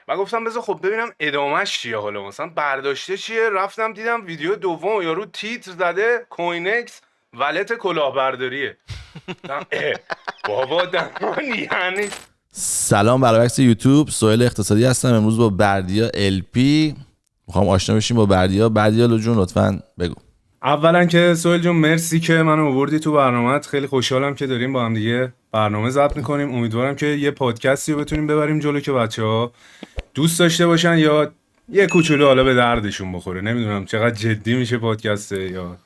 و گفتم بذار خب ببینم ادامهش چیه، حالا مثلا برداشته چیه. رفتم دیدم ویدیو دوم یارو تیتر زده کوینکس ولت کلاهبرداریه. گفتم بابا دهان یعنی. سلام، برعکس یوتیوب سهیل اقتصادی هستم. امروز با بردیا ال پی میخوام آشنا بشیم با بردیا. بردیا جون لطفاً بگو. اولا که سهیل جون مرسی که منو آوردی تو برنامه‌ات. خیلی خوشحالم که داریم با هم دیگه برنامه ضبط می‌کنیم. امیدوارم که یه پادکستی رو بتونیم ببریم جلو که بچه‌ها دوست داشته باشن یا یه کوچولو حالا به دردشون بخوره. نمیدونم چقدر جدی میشه پادکست یا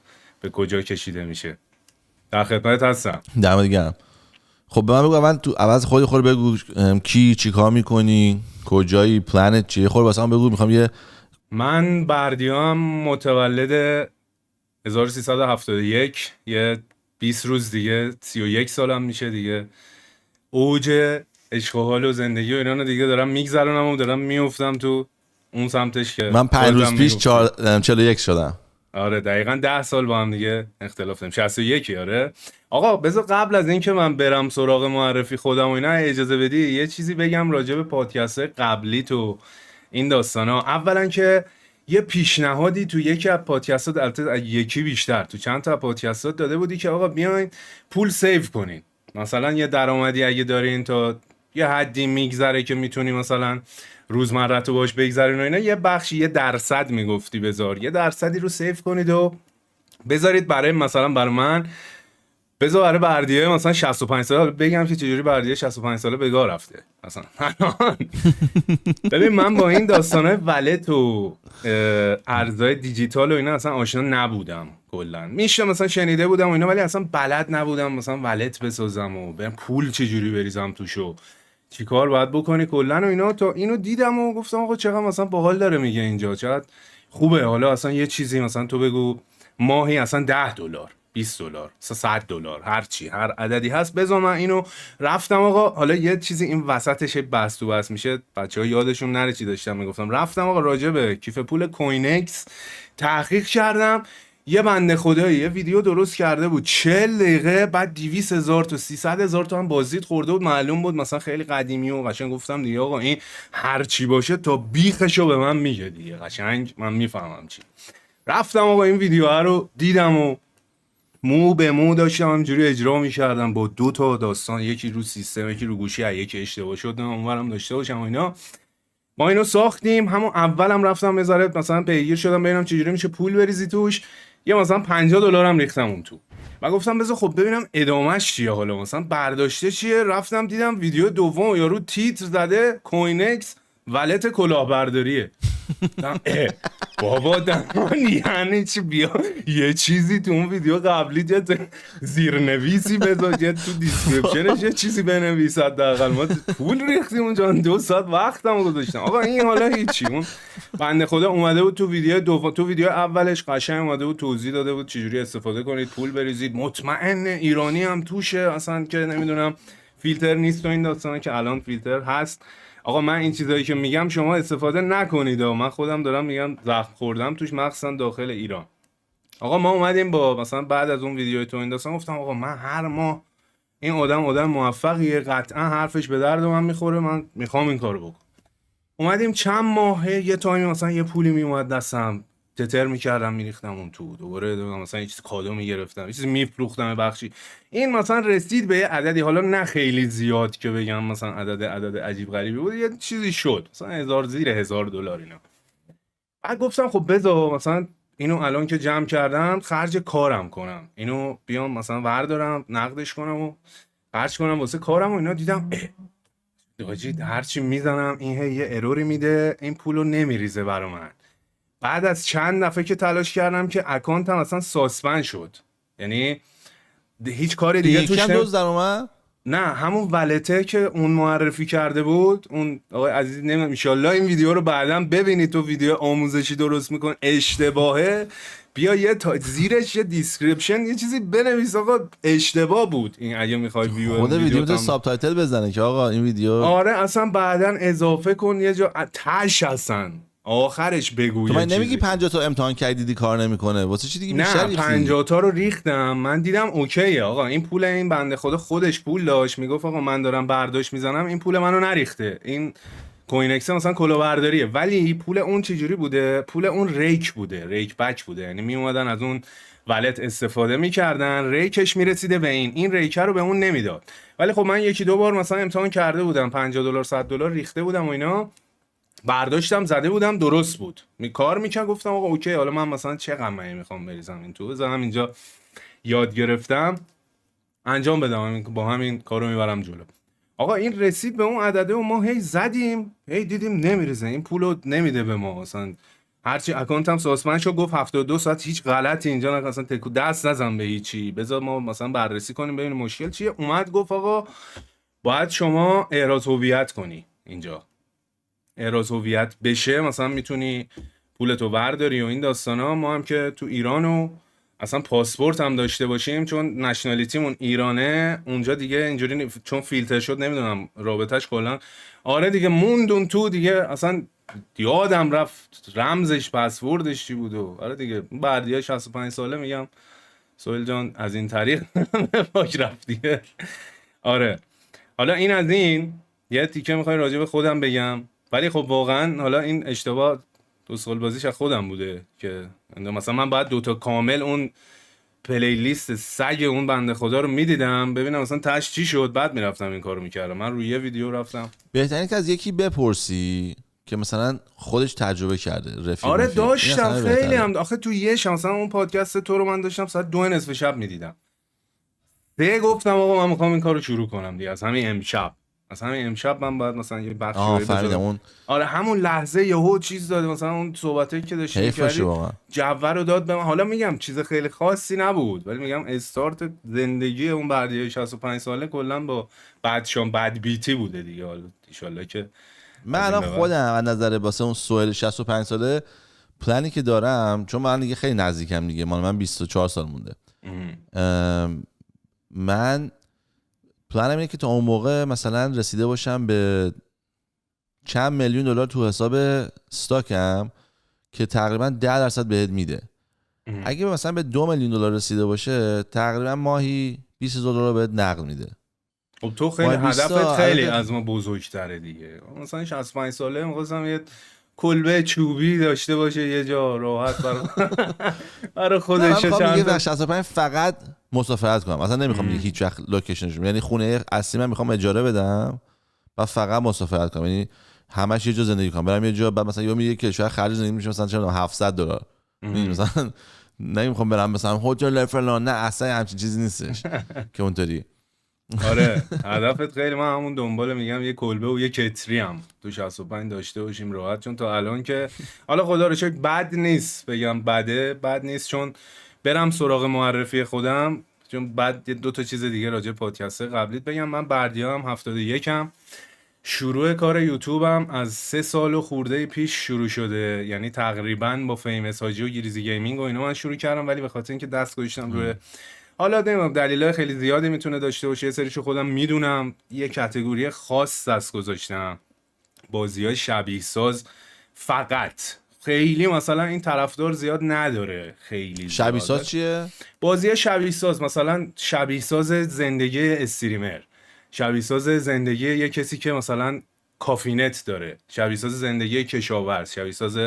به کجا کشیده میشه. در خدمت هستم. دم دیگه. خب به من بگو اول تو عوض خود بگو کی چی کار میکنی، کجایی، پلنت چیه، خود واسه من بگو. میخوام یه من بردیام، متولد 1371، یه 20 روز دیگه 31 سالم میشه دیگه. اوج عشق و حال و زندگی و اینا رو دیگه دارم میگذرونم و دارم میافتم تو اون سمتش که من 5 روز پیش میگفتی. 41 شدم. آره دقیقاً 10 سال با هم دیگه اختلاف داریم. 61. آره آقا بذار قبل از این که من برم سراغ معرفی خودم و اینا اجازه بدی یه چیزی بگم راجع به پادکست قبلی تو این داستانا. اولا که یه پیشنهادی تو یکی از پادکستات، البته یکی بیشتر، تو چند تا پادکستات داده بودی که آقا بیاین پول سیو کنین. مثلا یه درآمدی اگه دارین تا یه حدی میگذره که میتونی مثلا روزمره تو باش بگذارین و اینا، یه بخشی، یه درصد میگفتی بذار، یه درصدی رو سیو کنید و بذارید برای مثلا برای من، بذار برای بردیه مثلا 65 ساله بگم که چجوری بردیه 65 ساله به گاه رفته مثلا. ببین من با این داستانای ولت و ارزهای دیجیتال و اینا اصلا آشنا نبودم. کلا میشه مثلا شنیده بودم و اینا ولی اصلا بلد نبودم مثلا ولت بسازم و برم پول چجوری بریزم توشو، چیکار باید بکنی کلا و اینا. تا اینو دیدم و گفتم آقا چقدر مثلا باحال داره میگه اینجا، چقدر خوبه. حالا اصلا یه چیزی مثلا تو بگو ماهی اصلا $10 $20 $100 هر چی، هر عددی هست بذار من اینو. رفتم آقا، حالا یه چیزی این وسطش بس تو بس میشه بچه‌ها یادشون نره چی داشتم میگفتم. رفتم آقا راجع به کیف پول کوینکس تحقیق کردم. یه بنده خدایی یه ویدیو درست کرده بود 40 دقیقه، بعد 200,000 تا 300,000 تا هم بازدید خورده بود. معلوم بود مثلا خیلی قدیمی و قشنگ. گفتم دیگه آقا این هر چی باشه تا بیخشو به من میگه دیگه، قشنگ من میفهمم چی. رفتم آقا این ویدیو رو دیدم و مو به مو داشتم همجوری اجرا می‌کردم با 2 تا داستان، یکی رو سیستم یکی رو گوشی، یکی اشتباه شد اونورم داشته باشم و اینا. ما اینو ساختیم. همون اولم رفتم بذاره مثلا پیگیر شدم ببینم چجوری میشه پول بریزی توش. یه مثلا $50 هم ریختم اون تو و گفتم بذار خب ببینم ادامهش چیه، حالا مثلا برداشته چیه. رفتم دیدم ویدیو دوم یارو تیتر زده کوینکس ولت کلاهبرداریه. گفتم بابا دهان یعنی چی، بیا یه چیزی تو اون ویدیو قبلی یه زیرنویسی بذار، یه تو دیسکریپشنش یه چیزی بنویس. حداقل ما پول ریختیم اونجا 2 ساعت وقتمو گذاشتم. آقا این حالا هیچی. اون بنده خدا اومده بود تو ویدیو دوم، تو ویدیو اولش قشنگ اومده بود توضیح داده بود چجوری استفاده کنید پول بریزید. مطمئن ایرانی هم توشه اصلا که نمیدونم فیلتر نیست و این داستانه که الان فیلتر هست. آقا من این چیزایی که میگم شما استفاده نکنید و من خودم دارم میگم زخم خوردم توش، مخصوصا داخل ایران. آقا ما اومدیم با مثلا بعد از اون ویدیوی تو این داستان گفتم آقا من هر ماه این آدم موفقیه، قطعا حرفش به درد من میخوره، من میخوام این کارو بکنم. اومدیم چند ماه یه تایمی مثلا یه پولی میومد دستم، تتر میکردم میریختم اون تو، دوباره مثلا یه چیز کادو میگرفتم، یه چیز میفروختم بخشی. این مثلا رسید به یه عددی، حالا نه خیلی زیاد که بگم مثلا عدد عجیب غریبی بود، یه چیزی شد مثلا زیر $1,000 اینا. بعد گفتم خب بذار مثلا اینو الان که جمع کردم خرج کارم کنم، اینو بیام مثلا وردارم نقدش کنم و خرج کنم واسه کارم و اینا. دیدم داجی هرچی میزنم این یه اروری میده، این پولو نمیریزه برا من. بعد از چند دفعه که تلاش کردم که اکانتم اصلا ساسپند شد، یعنی هیچ کار دیگه توش یکم دوز در اومد. نه همون ولته که اون معرفی کرده بود اون آقای عزیز، نمیدونم ان شاءالله این ویدیو رو بعداً ببینید، تو ویدیو آموزشی درست میکن اشتباهه، بیا یه زیرش یه دیسکریپشن یه چیزی بنویس آقا اشتباه بود این، اگه میخوای خود ویدیو تو ساب تایتل بزنه که آقا این ویدیو. آره اصلا بعداً اضافه کن یه جا تاش هستن آخرش بگو. تو من نمیگی 50 تا امتحان کردی دیدی کار نمیکنه، واسه چی دیگه نه بیشتر 50 تا رو ریختم، من دیدم اوکیه آقا این پول این بنده خدا خودش پول داشت، میگفت آقا من دارم برداشت میزنم این پول منو نریخته، این کوینکس مثلا کلاهبرداریه، ولی پول اون چجوری بوده؟ پول اون ریک بوده، ریک بک بوده، یعنی می اومدن از اون ولت استفاده میکردن، ریکش میرسیده به این ریک رو به اون نمیداد. ولی خب من یکی دو بار مثلا امتحان کرده بودم، $50 $100 ریخته بودم و اینا، برداشتم زده بودم درست بود، کار میکنم، گفتم آقا اوکی، حالا من مثلا چقدر من میخوام بریزم این تو، بزنم اینجا یاد گرفتم انجام بدم، با همین کارو میبرم جلو. آقا این رسید به اون عدده و ما هی زدیم، هی دیدیم نمیرسه، این پولو نمیده به ما، مثلا هرچی اکانتم ساسپند شد، گفت 72 ساعت هیچ غلطی اینجا اصلا تکو دست نزن به هیچی، بذار ما مثلا بررسی کنیم ببینیم مشکل چیه. اومد گفت آقا باید شما احراز هویت کنی، اینجا احراز هویت بشه مثلا میتونی پولتو برداری و این داستانا. ما هم که تو ایران و اصلا پاسپورت هم داشته باشیم، چون نشنالیتیمون ایرانه، اونجا دیگه اینجوری چون فیلتر شد نمیدونم رابطش کلا، آره دیگه موندون تو دیگه، اصلا یادم رفت رمزش پسوردش چی بود و آره دیگه بردیا 65 ساله میگم سهیل جان از این طریق پاک رفت دیگه. آره حالا این از این، یه تیکه میخوای راجع به خودم بگم، ولی خب واقعا حالا این اشتباه دو سال بازیش از خودم بوده که مثلا من باید دوتا کامل اون پلیلیست سگ اون بنده خدا رو میدیدم ببینم مثلا تاش چی شد، بعد میرفتم این کارو میکردم. من روی یه ویدیو رفتم. بهترین که از یکی بپرسی که مثلا خودش تجربه کرده، رفیق آره میفیق. این داشتم اصلا خیلی بهتره. هم آخه تو یه مثلا اون پادکست تو رو من داشتم ساعت 2 نصف شب میدیدم، دیگه گفتم آقا من میخوام این کارو شروع کنم دیگه، از همین امشب، از همین امشب من باید مثلا یه بخشی رو فهمیدم بذارم. اون آره همون لحظه یهو چیز داده، مثلا اون صحبتایی که داشتی حیف باشه می‌کردی واقعا. جو رو داد به من. حالا میگم چیز خیلی خاصی نبود، ولی میگم استارت زندگی اون بردیای 65 ساله کلا با بعدشون بد بیتی بوده دیگه. حالا ان که من از این الان به بعد خودم از نظر واسه اون سوال 65 ساله پلنی که دارم، چون من دیگه خیلی نزدیکم دیگه، مال من 24 سال مونده. من پلنم اینه که تا اون موقع مثلا رسیده باشم به چند میلیون دلار تو حساب استاکم که تقریبا 10% بهت میده. اگه مثلا به 2 میلیون دلار رسیده باشه تقریبا ماهی 20,000 دلار بهت نقد میده. خب تو خیلی ماه 20 هدفت خیلی البته از ما بزرگتره دیگه. مثلا 65 ساله می‌خواستم یه کلبه چوبی داشته باشه یه جا راحت برای نه، من خودش میخوام چند یه تا. وقت 65 فقط مسافرت کنم، اصلا نمیخوام دیگه هیچ وقت لوکیشنش، یعنی خونه اصلی من میخوام اجاره بدم و فقط مسافرت کنم، یعنی همش یه جا زندگی کنم، برم یه جا بعد مثلا یه کشور خارج زندگی میشه مثلا چه $700 مثلا نمیخوام برم مثلا هتل فلان، نه اصلا همچین چیزی نیستش که اونطوری. آره هدفت خیلی، من همون دنبال میگم یه کلبه و یه کتری هم تو 65 داشته باشیم راحت، چون تا الان که حالا خدا رو شکر بد نیست، بگم بد نیست، چون برم سراغ معرفی خودم، چون بعد دو تا چیز دیگه راجع پادکست قبلیت بگم. من بردیام 71م، شروع کار یوتیوبم از 3 سال و خورده پیش شروع شده، یعنی تقریبا با فیمس حاجی و گریزی گیمینگ و اینا من شروع کردم، ولی به خاطر اینکه دست گذاشتم روی، حالا نمیدونم دلایل خیلی زیادی میتونه داشته باشه، یه سریشو خودم میدونم، یه کاتگوری خاص دست گذاشتم، بازی‌های شبیه ساز فقط، خیلی مثلا این طرفدار زیاد نداره، خیلی شبیه زیاد ساز چیه؟ بازی شبیه ساز، مثلا شبیه ساز زندگی استریمر، شبیه ساز زندگی یه کسی که مثلا کافینت داره، شبیه ساز زندگی کشاورز، شبیه ساز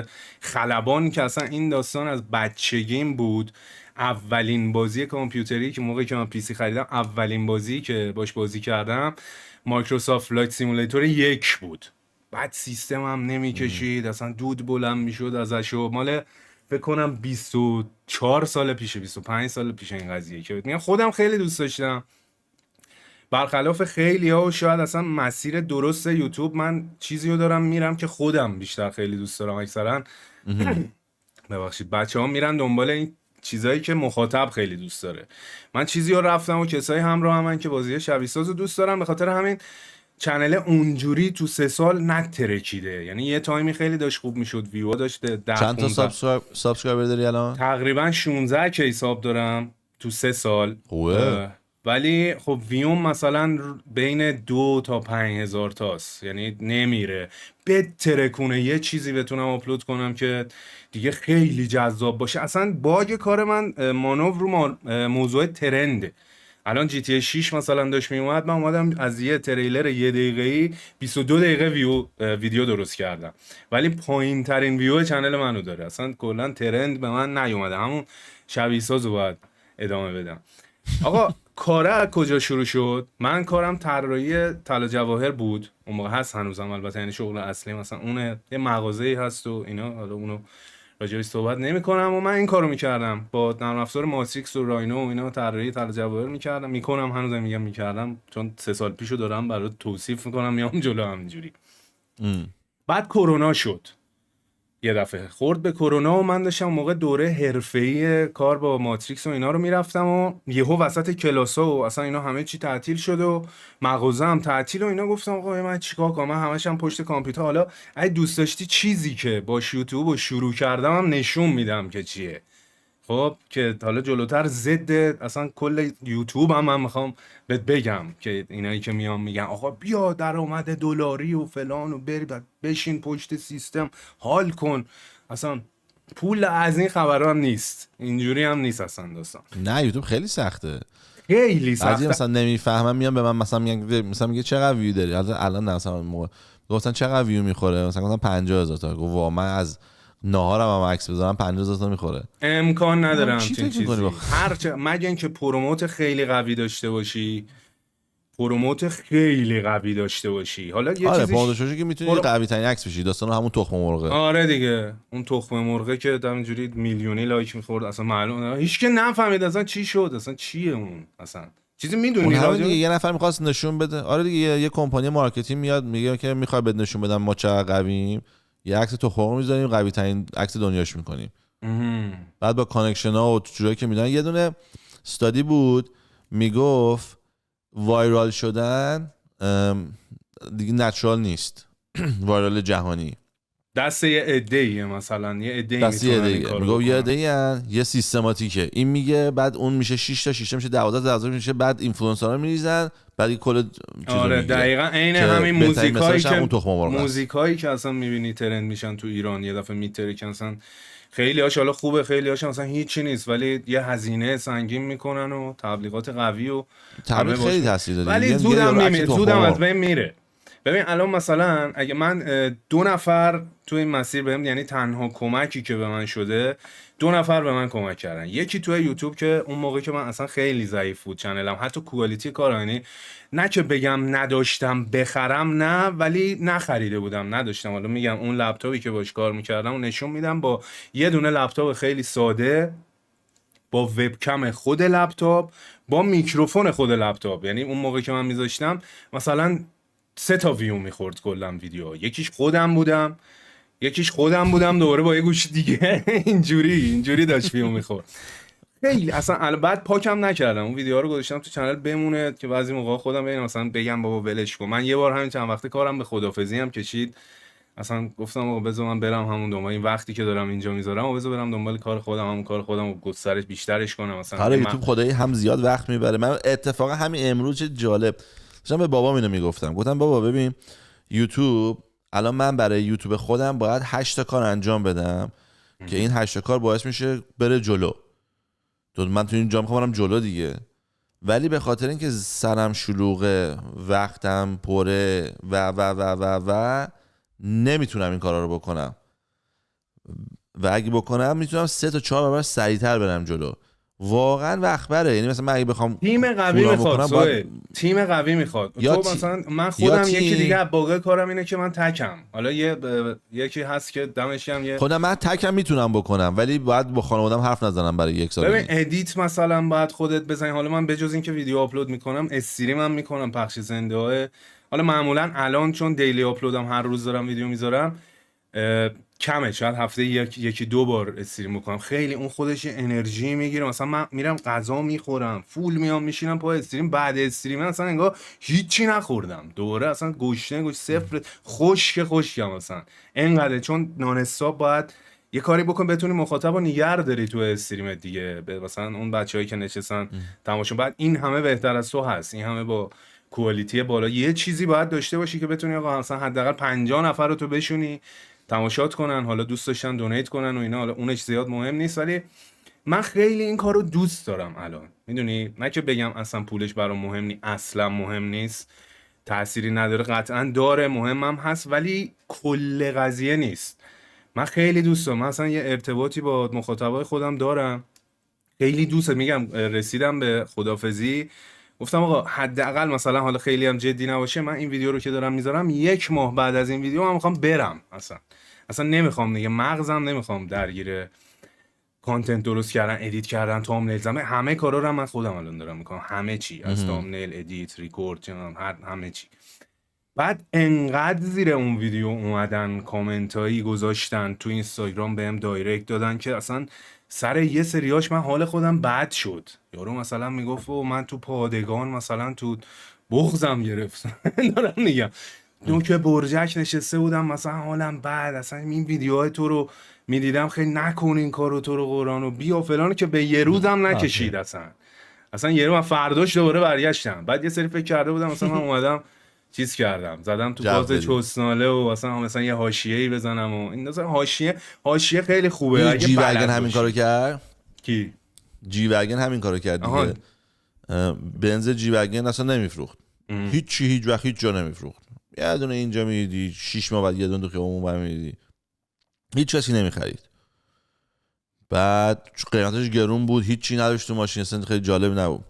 خلبان، که اصلا این داستان از بچگیم بود. اولین بازی کامپیوتری که موقعی که من پی سی خریدم، اولین بازی که باش بازی کردم مایکروسافت فلایت سیمولیتور 1 بود. بعد سیستم هم نمیکشید، اصلا دود بلند میشد ازش، و مال فکر کنم 24 سال پیشه، 25 سال پیش این قضیه، که میگم خودم خیلی دوست داشتم. برخلاف خیلی ها و شاید اصلا مسیر درست یوتیوب، من چیزی رو دارم میرم که خودم بیشتر خیلی دوست دارم. اکثرا ببخشید بچه ها میرن دنبال این چیزایی که مخاطب خیلی دوست داره. من چیزی رو رفتم و کسایی همراه من که بازی شبیه ساز رو دوست دارم، به خاطر همین چنل اونجوری تو 3 سال نترکیده، یعنی یه تایمی خیلی داشت خوب میشد، ویو داشت 10 چند تا 15 سابسکرایبر داری الان؟ تقریبا 16 که حساب دارم تو 3 سال. خوبه. ولی خب ویوم مثلا بین 2 تا 5,000 تاست، یعنی نمیره بترکونه یه چیزی بتونم آپلود کنم که دیگه خیلی جذاب باشه. اصلا باگ کار من مانور رو موضوع ترنده، الان جی تی 6 مثلا داشت میومد، من اومدم از یه تریلر 1 دقیقه‌ای 22 دقیقه ویدیو درست کردم، ولی پایین ترین ویو چنل منو داره. اصلا کلا ترند به من نیومده، همون شبیه سازو باید ادامه بدم. آقا کاره از کجا شروع شد؟ من کارم طراحی طلا جواهر بود اون موقع، هست هنوزم البته، یعنی شغل اصلی مثلا اونه، یه مغازه‌ای هست و اینا، حالا اونو راجعش صحبت نمی‌کنم. و من این کارو می‌کردم با نرم افزار ماتریکس و راینو و اینا، طراحی طلا جواهر می‌کردم، می‌کنم هنوزم، میگم می‌کردم چون 3 سال پیشو دارم برات توصیف می‌کنم، میام جلو همینجوری. بعد کرونا شد، یه دفعه خورد به کرونا و من داشتم اون موقع دوره حرفه‌ای کار با ماتریکس و اینا رو میرفتم و یهو وسط کلاسا و اصلا اینا همه چی تعطیل شد و مغازه هم تعطیل و اینا. گفتم آقا من چیکار کنم؟ من همش هم پشت کامپیوتر. حالا اگه دوست داشتی چیزی که با یوتیوب رو شروع کردم هم نشون میدم که چیه. خب که حالا جلوتر ضد اصلا کل یوتیوب هم من میخوام بهت بگم که اینایی که میان میگن آقا بیا درآمد دلاری و فلان و بری بشین پشت سیستم حال کن، اصلا پول از این خبرها هم نیست، اینجوری هم نیست اصلا داستان. نه یوتیوب خیلی سخته. خیلی بعضی سخته. مثلا نمیفهمم میان به من مثلا میگه چقدر ویو داری؟ الان نه مثلا موقع گفتن چقدر ویو میخوره، مثلا گفتم 50000 تا. گفت وا من از ناهارم هم عکس بذارم 50000 تا میخوره. امکان نداره چی همچین فکر می‌کنی چیزی، با- هر مگه اینکه پروموت خیلی قوی داشته باشی، پروموت خیلی قوی داشته باشی. حالا یه آره چیزی پادشاهی که میتونی قوی ترین عکس بشی، داستان همون تخم مرغه. آره دیگه، اون تخم مرغه که همینجوری میلیونی لایک میخورد، اصلا معلومه هیچ که نفهمید اصلا چی شد، اصلا چیه اون، اصلا چیزی اون میدونی همه راجع دیگه یه نفر میخواست نشون بده. آره دیگه یه کمپانی مارکتینگ میاد میگه که میخوای بد نشون بدم ما چقدر قوییم، یه عکس تخم مرغ میذاریم قوی ترین عکس دنیاش میکنیم. بعد با کانکشن ها و جوری که میدن. یه دونه استادی بود میگفت وایرال شدن دیگه نچرال نیست. وایرال جهانی دست یه عده‌ایه، مثلا یه عده‌ای دست یه میتونن این دیگه کارو میگفت یه بکنن. دیگه یه سیستماتیکه. این میگه بعد اون میشه 6 تا 6 تا میشه 12 میشه، بعد اینفلوئنسرها میریزن بعد کل چیزو آره میگیره دقیقا عین که همین بهترین موزیکایی مثالش هم اون که تخم مرغ است. موزیکایی که اصلا میبینی ترند میشن تو ایران، یه دفعه میترکن، اصلا خیلی هاش حالا خوبه، خیلی هاش مثلا هیچی نیست، ولی یه هزینه سنگین میکنن و تبلیغات قوی و تبلیغ همه باش خیلی تاثیر داره. ولی میگه زودم یارو عکس میمیره، تخم زودم از مرغ. بین میره. ببین الان مثلا اگه من 2 نفر تو این مسیر بهم، یعنی تنها کمکی که به من شده 2 نفر به من کمک کردن. یکی تو یوتیوب که اون موقع که من اصلا خیلی ضعیف بود چنلم، حتی کوالیتی کار، یعنی نه که بگم نداشتم بخرم، نه ولی نخریده بودم نداشتم. حالا میگم اون لپتاپی که باش کار میکردم و نشون میدم با یه دونه لپتاپ خیلی ساده، با وبکم خود لپتاپ، با میکروفون خود لپتاپ. یعنی اون موقع که من میذاشتم مثلا 3 تا ویو میخورد کلا ویدیو، یکیش خودم بودم دوباره با یه گوش دیگه اینجوری داشت ویو میخورد. خیلی اصلا بعد پاکم نکردم اون ویدیوها رو، گذاشتم تو چنل بمونه که بعضی موقع خودم ببینم مثلا بگم بابا ولش کن. من یه بار همین چند وقته کارم به خدافظی هم کشید، اصلا گفتم آقا بذار من برم همون دنبال این وقتی که دارم اینجا میذارم و بذار برم دنبال کار خودم، همون کار خودم رو گسترش بیشترش کنم مثلا. آره یوتیوب خدایی هم زیاد وقت میبره. من اتفاقا همین امروز چه جالب داشتم به بابام اینو میگفتم، گفتم بابا ببین یوتیوب الان من برای یوتیوب خودم باید 8 تا کار انجام بدم که این 8 تا کار باعث میشه بره جلو. من تو این جام میخوام برم جلو دیگه، ولی به خاطر اینکه سرم شلوغه، وقتم پره و نمیتونم این کارا رو بکنم. و اگه بکنم میتونم 3 تا 4 برابر سریعتر برم جلو. واقعا وقت بره. یعنی مثلا من اگه بخوام تیم قوی فورا میخواد بکنم سوه، باید تیم قوی میخواد. یا تو مثلا من یا خودم یکی تیم. دیگه از باقی کارم اینه که من تکم، حالا یکی هست که دمش گرم یه خودم من تکم میتونم بکنم، ولی باید با خانوادم حرف نزنم برای 1 سال ببین دیگه. ادیت مثلا باید خودت بزنی. حالا من بجز این که ویدیو آپلود میکنم استریم هم میکنم، پخش زنده های. حالا معمولا الان چون دیلی آپلودم هر روز دارم ویدیو میذارم کمه، شاید هفته یکی 2 بار استریم میکنم. خیلی اون خودش یه انرژی میگیره. مثلا من میرم غذا میخورم فول میام میشینم پای استریم، بعد استریم اصلا انگار هیچی نخوردم، دوره اصلا گوش صفر، خشکم اصلا انقدر، چون نان استاپ باید یه کاری بکن بتونی مخاطب رو نگه داری تو استریمت دیگه. مثلا اون بچه‌هایی که نشستن تماشا، بعد این همه بهتر از تو هست، این همه با کوالیتی بالا، یه چیزی باید داشته باشی که بتونی آقا مثلا حداقل 50 نفر رو تو بشونی تماشات کنن، حالا دوست داشتن دونیت کنن و اینا. حالا اونش زیاد مهم نیست، ولی من خیلی این کارو دوست دارم الان، میدونی، نه که بگم اصلا پولش برام مهم نیست، اصلا مهم نیست، تأثیری نداره، قطعا داره، مهمم هست، ولی کل قضیه نیست. من خیلی دوست دارم، من اصلا یه ارتباطی با مخاطبای خودم دارم، خیلی دوست میگم رسیدم به خدافزی، گفتم آقا حداقل مثلا حالا خیلی هم جدی نباشه، من این ویدیو رو که دارم میذارم 1 ماه بعد از این ویدیو من میخوام برم، اصلا نمیخوام دیگه، مغزم نمیخوام درگیر کانتنت درست کردن، ادیت کردن، تامنیل زدن، همه کارا رو من خودم الان دارم میکنم، همه چی، از تامنیل، ادیت، ریکورد، همه چی. بعد انقدر زیر اون ویدیو اومدن کامنتایی گذاشتن تو اینستاگرام، بهم دایرکت دادن که اصلا سر یه سریاش من حال خودم بد شد. یارو مثلا میگفت و من تو پادگان مثلا تو بغضم گرفت دارم میگم تو که برجک نشسته بودم مثلا حالم بد، اصلا این ویدیوهای تو رو میدیدم، خیلی نکن این کارو، تو رو قرآن و بیا فلان، که به یه روزم نکشید اصلا یه روز من فرداش دوباره برگشتم. بعد یه سری فکر کرده بودم مثلا من اومدم چیز کردم، زدم تو فاز چسناله و مثلا یه حاشیه‌ای بزنم و این مثلا حاشیه خیلی خوبه. اگه جی وگن همین کارو کرد. کی؟ جی وگن همین کارو کرد دیگه. بنز جی وگن اصلا نمیفروخت، هیچ وقت هیچ جا نمیفروخت. یه دونه اینجا میدیدی 6 ماه بعد یه دونه تو خیابون میدیدی، هیچ کسی نمیخرید. بعد قیمتش گرون بود، هیچی نداشت تو ماشین، اصلا خیلی جالب نبود.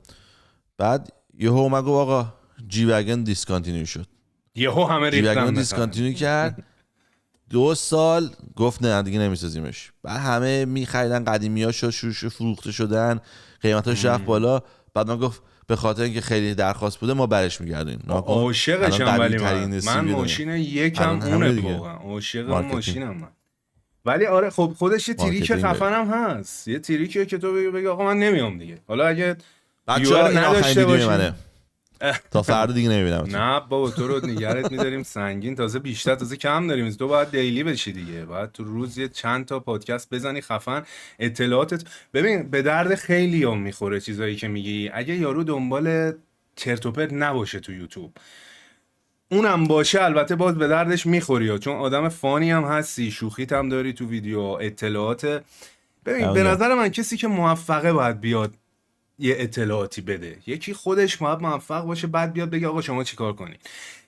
بعد یهو اومد گفت آقا جی وگن دیسکانتینیو شد. یهو همه جی ریختن وگن دیسکانتینیو کرد. 2 سال گفت نه دیگه نمیسازیمش. بعد همه میخریدن، قدیمیاشو شروع فروخته شدن، قیمتاش رفت بالا. بعد من گفت به خاطر اینکه خیلی درخواست بوده ما برش میگردیم. عاشقشم، ولی من ماشین یکم اونه واقعا، عاشق ماشینم من. ولی آره خب خودش یه تریک خفنم هست، یه تریکیه که تو بگی آقا من نمیام دیگه. حالا اگه بچه‌ها این آخرین ویدیو منه تا فردا دیگه نمیبینم. نه بابا تو رو نگرت می‌داریم سنگین، تازه بیشتر، تازه کم داریم، تو باید دیلی بشی دیگه، باید تو روز یه چند تا پادکست بزنی خفن، اطلاعاتت ببین به درد خیلیام میخوره چیزایی که میگی. اگه یارو دنبال چرت و پرت نباشه تو یوتیوب، اونم باشه البته باز به دردش میخوری، چون آدم فانی هم هستی، شوخیت هم داری تو ویدیو، اطلاعات. ببین به نظر من کسی که موفقه باید بیاد یه اطلاعاتی بده، یکی خودش باید موفق باشه بعد بیاد بگه آقا شما چیکار کنید.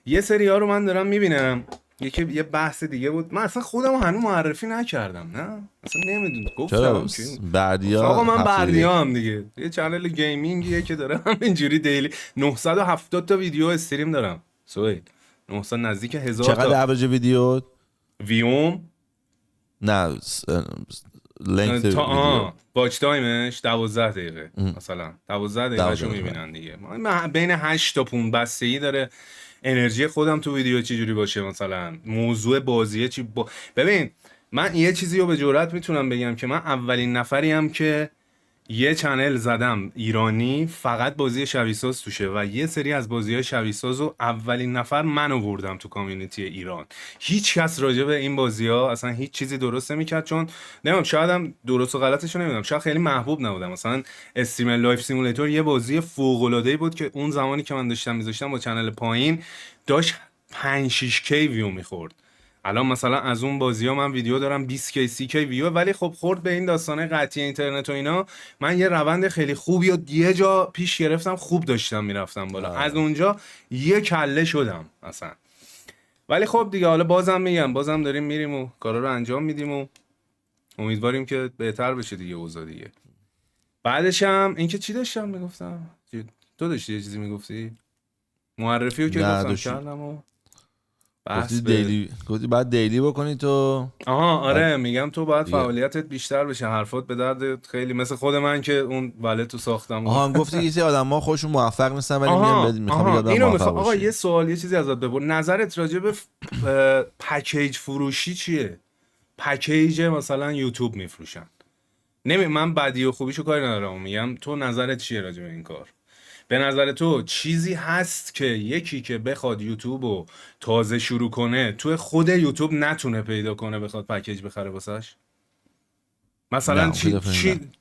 یه سری ها رو من دارم میبینم، یه بحث دیگه بود، من اصلا خودم هنوز معرفی نکردم، نه اصلا نمیدونم، گفتم بردیا آقا من بردیا هم دیگه یه چنل گیمینگیه که داره همینجوری دیلی 970 تا ویدیو استریم دارم سوید، 900 نزدیک 1000 تا. چقدر اوریج ویدیو؟ ویوم نه لنگت ویدیو، واچ تایمش 12 دقیقه مثلا، 12 دقیقه شو میبینن دیگه. بین 8 تا 15 بستگی داره انرژی خودم تو ویدیو چی جوری باشه، مثلا موضوع بازیه چی ببین من یه چیزی رو به جرئت میتونم بگم که من اولین نفریم که یه چنل زدم ایرانی فقط بازی شبیه ساز توشه و یه سری از بازی‌های شبیه ساز رو اولین نفر من آوردم تو کامیونیتی ایران. هیچ کس راجع به این بازی‌ها اصلا هیچ چیزی درست نمی‌کرد، چون نمیدونم شاید هم درست و غلطش رو نمیدونم، شاید خیلی محبوب نبودم. مثلا استریم لایف سیمولاتور یه بازی فوق‌العاده‌ای بود که اون زمانی که من داشتم می‌ذاشتم با چنل پایین داشت 5-6 کی ویو می‌خورد. الان مثلا از اون بازی ها من ویدیو دارم 20 کی 30 کی ویو، ولی خب خورد به این داستانه قطعی اینترنت و اینا. من یه روند خیلی خوبی و یه جا پیش گرفتم، خوب داشتم میرفتم بالا، از اونجا یه کله شدم اصلا. ولی خب دیگه حالا بازم میگم، بازم داریم میریم و کارا رو انجام میدیم و امیدواریم که بهتر بشه دیگه اوضاع دیگه. بعدش هم اینکه چی داشتم میگفتم، تو داشتی یه چیزی میگفتی، معرفی رو که گفتم کردم و گفتی دیلی، گفتی بعد دیلی بکنی تو. آره میگم تو باید فعالیتت بیشتر بشه، حرفات به درد خیلی مثل خود من که اون ولتو ساختم. گفتی یه سری آدم‌ها خودشون موفق نیستن ولی میخوام یادم موفق باشی. آقا یه سوال، یه چیزی ازت بپرسم، نظرت راجع به پکیج فروشی چیه؟ پکیج مثلا یوتیوب میفروشن، من بدی و خوبیشو کاری ندارم، میگم تو نظرت چیه راجع به این کار؟ به نظر تو چیزی هست که یکی که بخواد یوتیوب رو تازه شروع کنه تو خود یوتیوب نتونه پیدا کنه بخواد پکیج بخره واسش؟ مثلا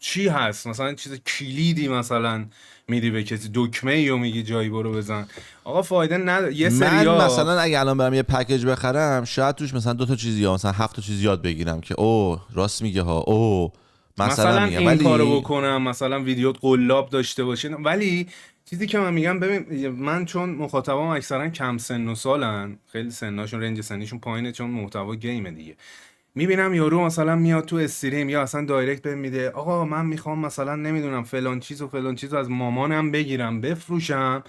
چی هست؟ مثلا چیز کلیدی مثلا میدی به کسی، دکمه ایو میگی جایی برو بزن، آقا فایده نداره. یه سریا من مثلا اگه الان برم یه پکیج بخرم شاید توش مثلا 2 تا چیز یا مثلا 7 تا چیز یاد بگیرم که او راست میگه ها، او مثلا میگم. این ولی کارو بکنم، مثلا ویدیوت قلاب داشته باشه. ولی چیزی که من میگم، ببین من چون مخاطبام اکثرا کم سن و سالن، خیلی سناشون رنج سنیشون پایینه چون محتوا گیمه دیگه، میبینم یارو مثلا میاد تو استریم یا اصلا دایرکت بهم میده آقا من میخوام مثلا نمیدونم فلان چیز و فلان چیز از مامانم بگیرم بفروشم،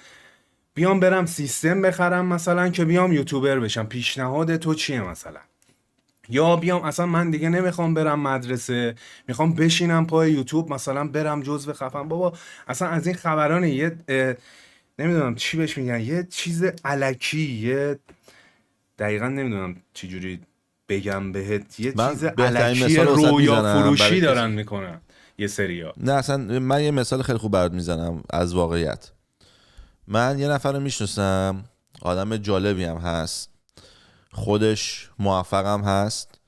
بیام برم سیستم بخرم مثلا که بیام یوتیوبر بشم، پیشنهاد تو چیه مثلا؟ یا بیام اصلا من دیگه نمیخوام برم مدرسه، میخوام بشینم پای یوتیوب مثلا برم جزو خفن. بابا اصلا از این خبرانه، یه نمیدونم چی بهش میگن، یه چیز الکی، یه دقیقا نمیدونم چی جوری بگم بهت، یه من چیز بهترین الکی مثال واسط رویا میزنم برای فروشی کسی. دارن میکنن یه سریا. نه اصلا من یه مثال خیلی خوب برات میزنم از واقعیت. من یه نفر رو میشناسم، آدم جالبی هم هست، خودش موفقم هست،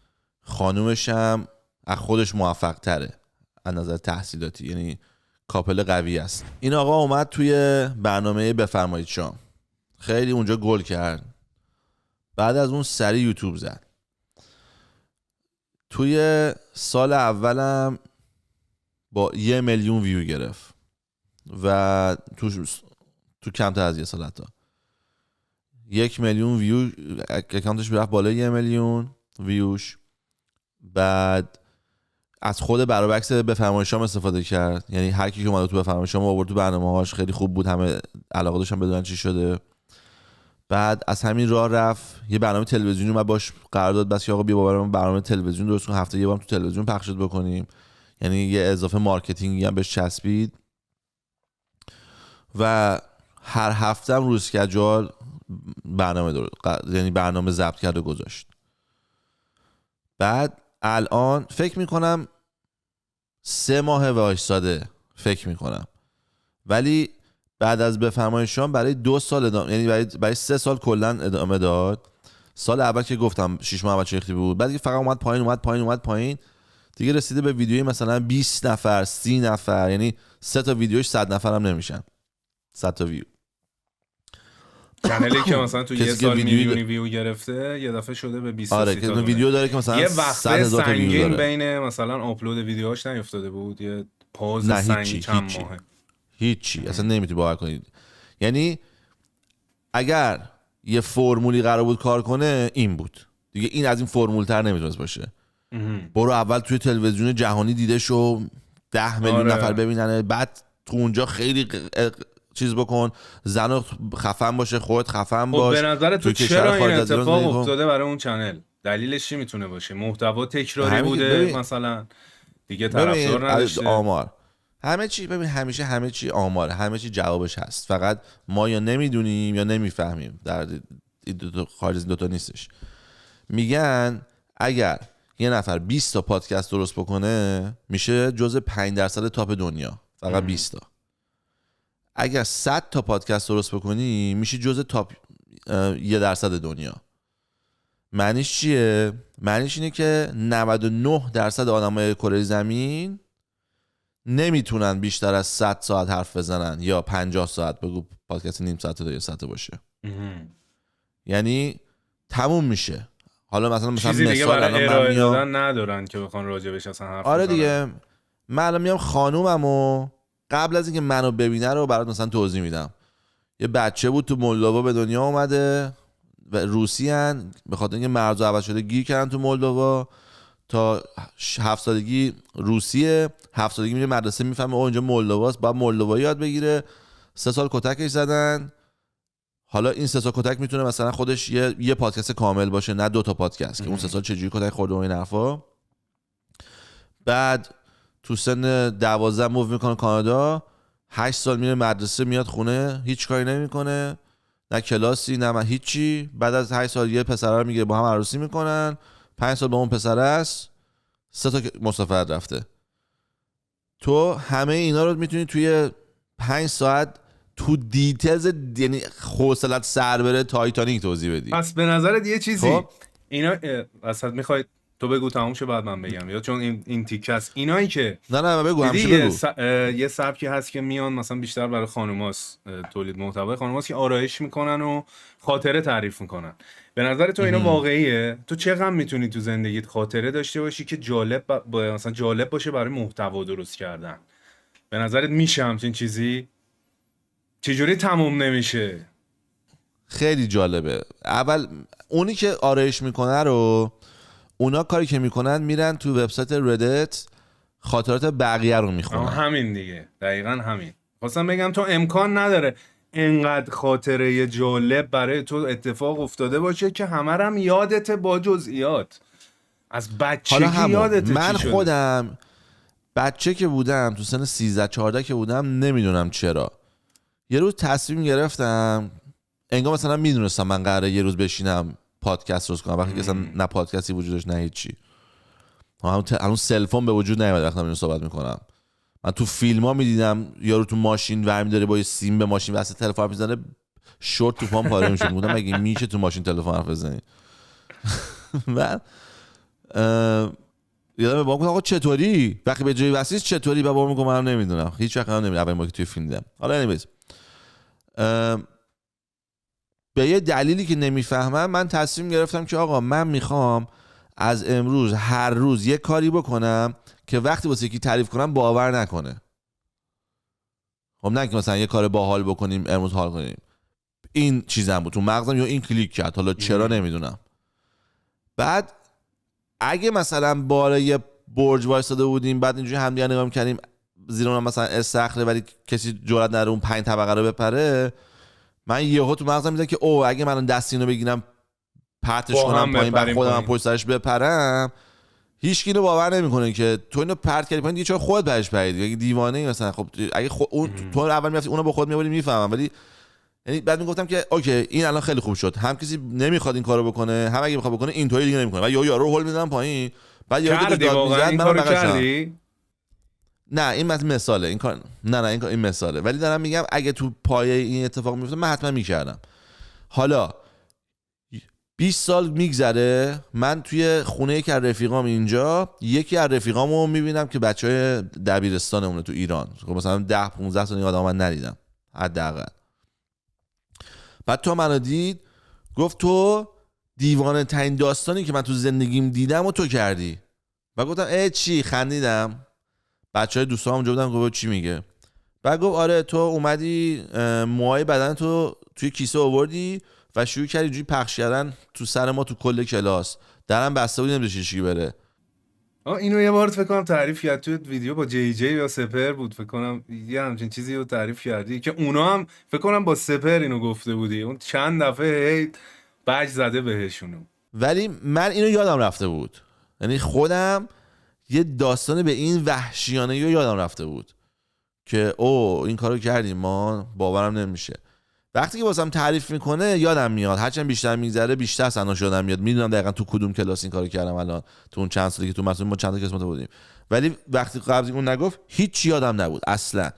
خانومش هم از خودش موفق تره از نظر تحصیلاتی، یعنی کاپل قوی است. این آقا اومد توی برنامه بفرمایید شام، خیلی اونجا گل کرد. بعد از اون سری یوتیوب زد. توی سال اولم با 1 میلیون ویو گرفت و تو کمتر از یه سال حتی 1 میلیون ویو اکانتش رفت بالای 1 میلیون ویوش. بعد از خود برابکس بفرمایید شام استفاده کرد، یعنی هر کی که اومد تو بفرمایید شام آورد تو برنامه‌هاش، خیلی خوب بود، همه علاقه داشتن بدونن چی شده. بعد از همین راه رفت یه برنامه تلویزیونی اومد باش قرارداد بس که آقا بیا باورم برنامه تلویزیون درست کن، هفته یه بار تو تلویزیون پخشت بکنیم، یعنی یه اضافه مارکتینگی هم بهش چسبید و هر هفته هم روز اسکیجول برنامه یعنی برنامه ضبط کرد و گذاشت. بعد الان فکر میکنم 3 ماه وایساده، فکر میکنم، ولی بعد از بفرمایید شام برای 2 سال ادامه، یعنی برای 3 سال کلا ادامه داد. سال اول که گفتم 6 ماه اول چه اختیاری بود، بعد که فقط اومد پایین دیگه رسیده به ویدیوی مثلا 20 نفر 30 نفر، یعنی 3 تا ویدیوش 100 نفر هم نمیشن، 100 تا ویو. چنلی که مثلا تو یه سال ویدیوی میلیونی ویو گرفته یه دفعه شده به 20 تا 30 آره که تا ویدیو داره که مثلا یه 100,000 تا ویو سنگین داره. بین مثلا آپلود ویدیوهاش نیفتاده بود، یه پاز نه سنگین چند ماهه. هیچی اصلا نمیتونی باور کنید. یعنی اگر یه فرمولی قرار بود کار کنه این بود دیگه، این از این فرمول تر نمیتونست باشه. برو اول توی تلویزیون جهانی دیده شو، 10 میلیون نفر ببیننه، بعد تو اونجا خیلی چیز بکن، زن خفن باشه، خودت خفن باش. خب به نظر تو توی چرا این کشور اتفاق افتاده برای اون چنل؟ دلیلش چی میتونه باشه؟ محتوا تکراری بوده مثلا، دیگه طرفدار نداشته؟ آمار همه چی، ببین همیشه همه چی آماره، همه چی جوابش هست، فقط ما یا نمیدونیم یا نمیفهمیم. در این دو تا خارج از این دوتا نیستش. میگن اگر یه نفر 20 تا پادکست درست بکنه میشه جزء 5% تاپ دنیا، فقط 20 تا. اگر 100 تا پادکست درست بکنی میشه جزء تاپ 1% دنیا. معنیش چیه؟ معنیش اینه که 99% آدمای کره زمین نمیتونن بیشتر از 100 ساعت حرف بزنن یا 50 ساعت، بگو پادکست نیم ساعت تا 1 ساعت باشه. یعنی تموم میشه. حالا مثلا چیزی دیگه مثال برای الان ارائه دادن ندارن که بخوان راجبش اصلا حرف آره بزنن. دیگه من الان میام خانوممو قبل از اینکه منو ببینه رو برات مثلا توضیح میدم. یه بچه بود تو مولدووا به دنیا اومده و روسیان، به خاطر اینکه مرز عوض شده گیر کردن تو مولدووا، تا 7 سالگی روسیه، 7 سالگی میره مدرسه میفهمه اونجا مولدوواست، بعد مولدوایی یاد بگیره. 3 سال کتکش زدن. حالا این 3 سال کتک میتونه مثلا خودش یه پادکست کامل باشه، نه 2 تا پادکست که اون 3 سال چجوری کتک خورده و این حرفا. بعد تو سن 12 موو میکنه کانادا، 8 سال میره مدرسه، میاد خونه، هیچ کاری نمیکنه، نه کلاسی نه هیچی. بعد از 8 سال یه پسره رو میگیره، با هم عروسی میکنن، 5 سال با اون پسره است، 3 تا مسافرت رفته. تو همه اینا رو میتونی توی 5 ساعت تو دیتیلز، یعنی حوصلت سر بره، تایتانیک توضیح بدی. پس به نظرت یه چیزی خب اینا اصلا میخواید تو بگو تموم شه بعد من بگم، یا چون این تیکه است اینایی که نه بگو، دیدی همیشه بگو. یه سبکی هست که میان مثلا بیشتر برای خانوماست، تولید محتوای خانوماست که آرایش میکنن و خاطره تعریف میکنن. به نظر تو اینا واقعیه؟ تو چقدر میتونی تو زندگیت خاطره داشته باشی که مثلا جالب باشه برای محتوا درست کردن؟ به نظرت میشه همچین چیزی؟ چجوری تموم نمیشه؟ خیلی جالبه. اول اونی که آرایش میکنه رو، اونا کاری که میکنن میرن تو وبسایت ردیت خاطرات بقیه رو میخونن. همین دیگه، دقیقا همین. خواستم بگم تو امکان نداره انقدر خاطره جالب برای تو اتفاق افتاده باشه که همه رو هم یادت با جزئیات. از حالا بچگی همون یادت من چی شده؟ خودم بچه که بودم تو سن 13-14 که بودم، نمیدونم چرا یه روز تصمیم گرفتم، انگار مثلا میدونستم من قراره یه روز بشینم پادکست روز کنم، وقتی که اصلا نه پادکستی وجود داشت نه هیچی. همون سلفون به وجود نیومد وقتی من صحبت میکنم. من تو فیلم ها میدیدم یارو تو ماشین ورمی داره با یه سیم به ماشین واسه تلفن میزنه، شورت تو پام پاره میشه. بودم مگه میشه تو ماشین تلفن حرف بزنی؟ بعد یادم بابام گفت آقا چطوری؟ وقتی به جای وسیس چطوری؟ بابام میگه من نمیدونم، هیچ وقت نمیدونم. اولین بار که توی فیلم دیدم. حالا انیویز به یه دلیلی که نمیفهمم من تصمیم گرفتم که آقا من میخوام از امروز هر روز یه کاری بکنم که وقتی واسه یکی تعریف کنم باور نکنه. خب نه که مثلا یه کار باحال بکنیم امروز حال کنیم. این چیزم بود تو مغزم، یا این کلیک کرد، حالا چرا نمیدونم. بعد اگه مثلا بالا یه برج وایساده بودیم، بعد اینجوری همدیگه نگاه می‌کردیم، زیر اون مثلا استخره ولی کسی جرئت نداره اون 5 طبقه رو بپره، من یهو تو مغزم میاد که او اگه من دست اینو بگیرم پرتش کنم پایین، بعد خودم پشت سرش بپرم، هیچ کی اینو باور نمیکنه که تو اینو پرت کردی پایین دیگه، چرا خودت برش پریدی؟ اگه دیوانه ای مثلا. خب اگه اون تو اول میرفتی اونو با خود میبری میفهمم، ولی یعنی بعد میگفتم که اوکی این الان خیلی خوب شد، هم کسی نمیخواد این کارو بکنه، هم اگه بخواد بکنه اینطوری دیگه نمیکنه. و یارو هول میدم پایین، بعد یارو که داد میزد منم بغلش. نه این مثاله، این کار نه این مثاله، ولی دارم میگم اگه تو پایه این اتفاق میفته من حتما میکردم. حالا 20 سال میگذره، من توی خونه یکی از رفیقام اینجا، یکی از رفیقامو میبینم که بچهای دبیرستانمونه تو ایران، خب مثلا 10-15 سال این آدم من ندیدم حداقل. بعد تو منو دید گفت تو دیوانه ترین داستانی که من تو زندگیم دیدم و تو کردی. و گفتم چی؟ خندیدم. بچهای دوستام اونجا بودن، گفت چی میگه؟ بعد گفت آره تو اومدی موهای بدن تو توی کیسه آوردی و شروع کردی جوری پخش کردن تو سر ما تو کل کلاس، درم بسته بود نمیشه چی بره. اینو یه بار فکر کنم تعریف کرد تو ویدیو با جی یا سپر بود، فکر کنم یه همچین چیزی رو تعریف کردی که اونا هم فکر کنم با سپر اینو گفته بودی، اون چند دفعه بج زده بهشونو. ولی من اینو یادم رفته بود، یعنی خودم یه داستان به این وحشیانه رو یادم رفته بود که این کارو کردیم ما، باورم نمیشه. وقتی که واسم تعریف میکنه یادم میاد، هرچند بیشتر میگذره بیشتر سناش یادم میاد، میدونم دقیقاً تو کدوم کلاس این کارو کردم. الان تو اون چند سالی که تو مسئول ما چند تا قسمت بودیم، ولی وقتی قبل اون نگفت هیچ یادم نبود اصلا.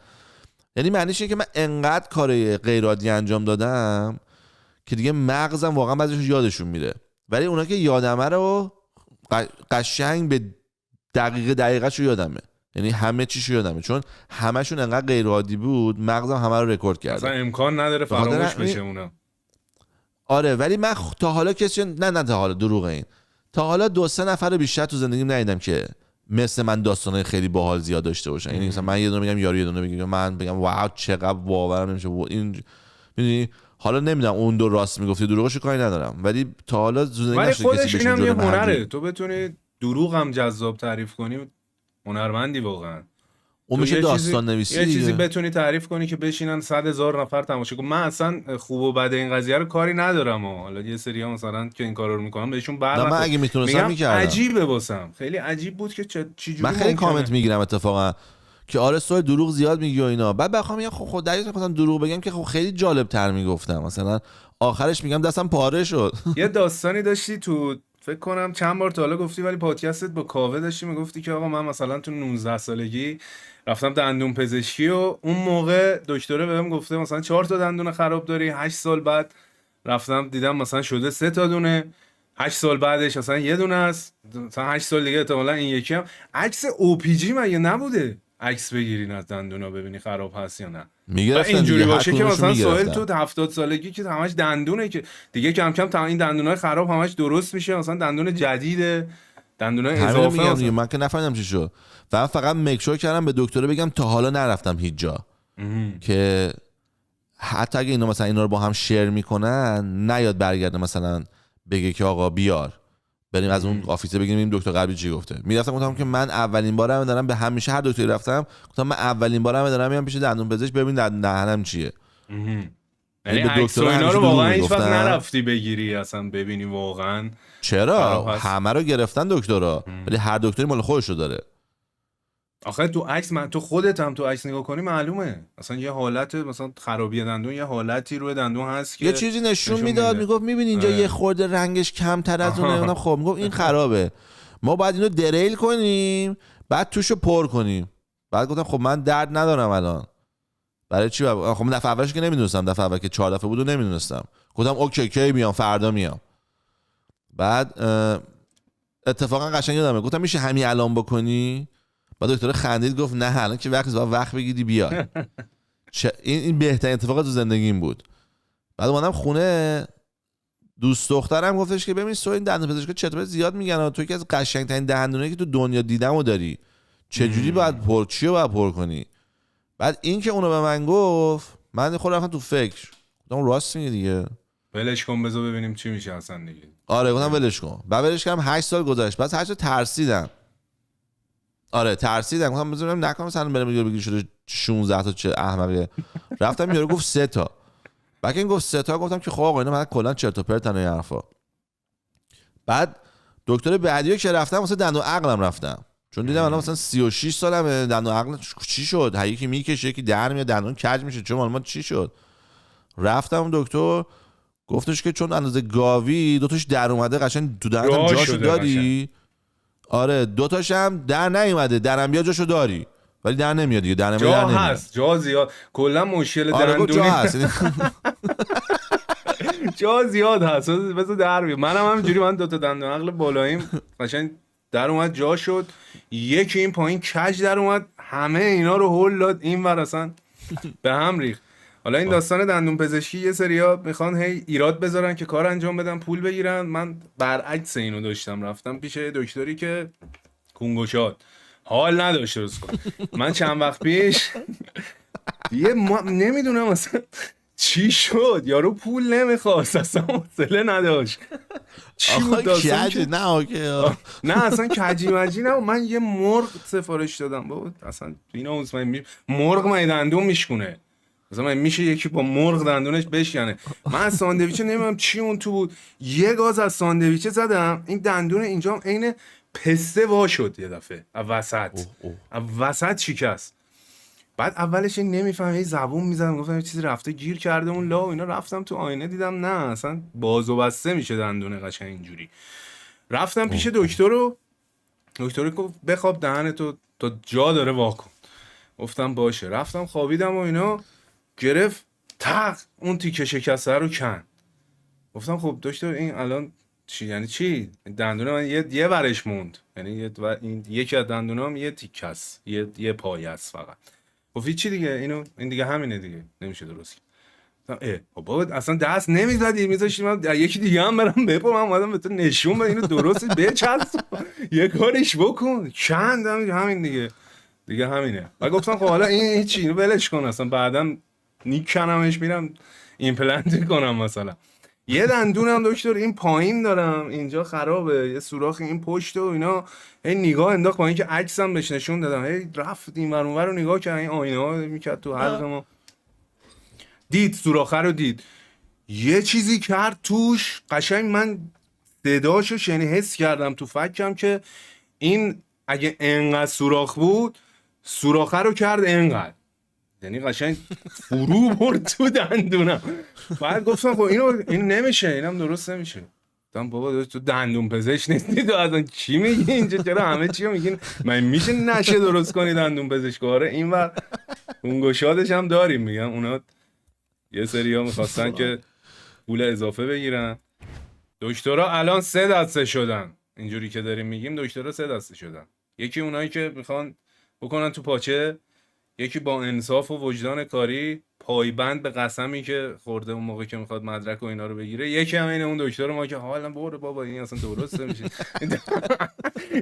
یعنی معنیش اینه که من انقدر کار غیر عادی انجام دادم که دیگه مغزم واقعا بعضیش یادشون میره، ولی اونا که یادمه رو قشنگ به دقیقه‌شو یادمه، یعنی همه چیشو یادمه، چون همشون انقدر غیر عادی بود مغزم همه رو رکورد کرده. اصلا امکان نداره فراموش بشه اونا. آره ولی من تا حالا کسی نه تا حالا دروغه، این تا حالا 2-3 نفر بیشتر تو زندگیم ندیدم که مثل من داستانای خیلی باحال زیاد داشته باشن. یعنی مثلا من یه دونه میگم یارو یه دونه میگه، من بگم واو چقدر باورم نمیشه این، میدونی. حالا نمیدونم اون دو راست میگفتی دروغشو کاری ندارم، ولی تا حالا زندگی ولی نشده کسی خودش بشه اینم یه جلوی هنره، تو بتونی دروغ هم جذاب تعریف کنی، هنرمندی واقعا. اون میشه داستان نویسی. یه چیزی بتونی تعریف کنی که بشینن 100,000 نفر تماشا کنن. من اصلا خوب و بد این قضیه رو کاری ندارم حالا یه سری‌ها مثلا که این کارا رو میکنن بهشون بر من اگه میتونستم میکردم. عجیبه واسم، خیلی عجیب بود که چه جوری. من خیلی کامنت میگیرم اتفاقا که آره سوال دروغ زیاد میگی و اینا، بعد بخوام میگم خب دقیقاً مثلا دروغ بگم که خب خیلی جالب تر میگفتم، مثلا آخرش میگم دستم پاره شد. یه داستانی داشتی تو، فکر کنم چند بار تا حالا گفتی ولی پادکستت با کاوه داشتی میگفتی که آقا من مثلا تو 19 سالگی رفتم دندون پزشکی و اون موقع دکتره بهم گفته مثلا 4 تا دندون خراب داری، 8 سال بعد رفتم دیدم مثلا شده 3 تا دونه. 8 سال بعدش اصلا یه دونه است، مثلا 8 سال دیگه احتمالاً این یکی هم عکس او پی جی مگه نبوده عکس بگیرین از دندونا ببینی خراب هست یا نه. و میگرفتن اینجوری دیگه، هر باشه که کدومشون مثلا سوال میگرفتن. تو 70 سالگی که همش دندونه که دیگه کم کم این دندونای خراب همش درست میشه، مثلا دندون جدیده، دندونای همین اضافه میگم مثلا. دیگه، من که نفهمیدم چی شد و من فقط مکشور کردم به دکتر بگم تا حالا نرفتم هیچ جا که حتی اگه اینا مثلا اینا رو با هم شیر میکنن نیاد برگرده مثلا بگه که آقا بیار بریم از اون آفیسه بگیم این دکتر قبلی چی گفته. میرفتم گفتم که من اولین بارم دارم، به همیشه هر دکتری رفتم گفتم من اولین بارم دارم میام پیش دندون پزشک ببین دهنم چیه. یعنی به عکس و دکتر اینا همیشه رو دروغ واقعا هیچ وقت میگفتم. نرفتی بگیری اصلا ببینی واقعا چرا خراب هست؟ همه رو گرفتن دکترا، ولی هر دکتری مال خودش رو داره. آخه تو عکس تو خودت هم تو عکس نگاه کنی معلومه اصلا یه حالت مثلا خرابی دندون، یه حالتی روی دندون هست که یه چیزی نشون میداد میده. میگفت میبینی اینجا یه خورده رنگش کمتر از اونه. اونم خب میگفت این خرابه، ما باید اینو دریل کنیم بعد توشو پر کنیم. بعد گفتم خب من درد ندارم الان برای چی خب من دفعه اولش که نمیدونستم، دفعه اول که 4 دفعه بود و نمیدونستم. گفتم اوکی کی میام، فردا میام. بعد اتفاقا قشنگ یادمه گفتم میشه همین الان بکنی؟ بعد دکتر خندید گفت نه الان که وقت بگیری بیا. این بهترین اتفاق تو زندگیم بود. بعد اومدم خونه، دوست دخترم گفتش که ببین این دندون پزشکا چطور زیاد میگن تو یکی از قشنگترین دندونایی که تو دنیا دیدمو داری، چجوری باید چیو باید پر کنی؟ بعد این که اونو به من گفت من خود رفتم تو فکر، گفتم راست میگه دیگه، ولش کن بذار ببینیم چی میشه اصلا دیگه. آره گفتم ولش کن. بعد ولش کردم 8 سال گذشت. بعد 8 سال ترسیدم، آره ترسیدم، گفتم بذارم نکنم مثلا برم یارو بگیر شده 16 تا چه احمقه. رفتم یارو گفت 3 تا. بعد این گفت 3 تا گفتم که خب آقا اینا من کلا چرت و پرتن و حرفا. بعد دکتر بعدیو که رفتم واسه دندون عقلم رفتم، چون دیدم الان مثلا 36 سالمه، دندون عقل چی شد؟ یکی میکشه یکی در میاد دندون کج میشه، چون مال ما چی شد؟ رفتم دکتر گفتش که چون اندازه گاوی دوتاش در اومده قشنگ تو دهنم جاشو داری. آره دوتاش هم در نیومده، درم بیا جاشو داری ولی در نمیاد دیگه، در جا نمیاد. هست، جا زیاد، کلا مشکل آره دندونی جا هست. جا زیاد هست بذار در بیاد. منم همینجوری، من 2 تا دندون عقل بالاییم قشنگ در اومد جا شد، یکی این پایین کج در اومد، همه اینا رو هول داد این ور اصلا به هم ریخت. حالا این داستان دندون پزشکی یه سریا میخوان هی ایراد بذارن که کار انجام بدن پول بگیرن. من برعکس اینو داشتم، رفتم پیش دکتری که کونگوشاد حال نداشت درست کن. من چند وقت پیش نمیدونم اصلا چی شد، یارو پول نمیخواست اصلا، حوصله نداشت. چی بود داستان که نه اوکی نه اصلا کجی مجی نه. من یه مرغ سفارش دادم بابا، اصلا اینا مرغ من دندون میشکونه، مثلا من میشه یکی با مرغ دندونش بشکنه. من از ساندویچه نمیدونم چی اون تو بود، یه گاز از ساندویچه زدم، این دندون اینجام عین پسته وا شد یه دفعه وسط شکست. بعد اولش این نمیفهم، هی زبون میزدم گفتم یه چیزی رفته گیر کرده اون لا و اینا. رفتم تو آینه دیدم نه اصلا باز و بسته میشه دندونه قشنگ اینجوری. رفتم پیش دکتر گفت بخواب دهنتو تا جا داره واکن. گفتم باشه. رفتم خوابیدم و اینا، گرفت تق اون تیکه شکسته رو کن. گفتم خب دکتر این الان چی یعنی چی؟ دندون من یه ورش موند، یعنی این یکی از دندونام یه تیکه است، یه پایه است فقط. گفت چی دیگه این دیگه همینه دیگه، نمیشه درست کرد. بابا اصلا دست نمیزدی، میذاشتی من یکی دیگه هم برم بپرم، من اومدم به تو نشون بدم اینو درست بچسب یه کاریش بکن، کندم همین دیگه همینه. و گفتم خب حالا این چی، اینو ولش کن اصلا بعداً میکنمش میرم ایمپلنت کنم مثلا. یه دندونم دکتر این پایین دارم اینجا خرابه، یه سوراخ این پشت و اینا. هی نگاه انداخت با اینکه عکسم بهش نشون دادم، هی رفت این ور اون ور رو نگاه کرد، این آینه ها میکرد تو حلق ما، دید سوراخه رو دید، یه چیزی کرد توش قشنگ، من صداشو حس کردم تو فکم که این اگه انقدر سوراخ بود سوراخه رو کرد انقدر، یعنی قشنگ فرو برد تو دندونم. بعد گفتم خب این نمیشه، اینم درست نمیشه. گفتم بابا تو دندون پزشک نیستی، تو اصلا چی میگی اینجا، چرا همه چی رو میگین؟ من میشه نشه درست کنی دندون پزشک؟ آره اینور اون گشادش هم داریم، میگم اونا یه سری ها میخواستن که پول اضافه بگیرن. دکترها الان 3 دسته شدن، اینجوری که داریم میگیم دکترها 3 دسته شدن. یکی اونایی که میخوان بکنن تو پاچه، یکی با انصاف و وجدان کاری پایبند به قسمی که خورده اون موقع که میخواد مدرک و اینا رو بگیره، یکی هم این اون دکتر ما که حالا برو بابا این اصلا درسته میشه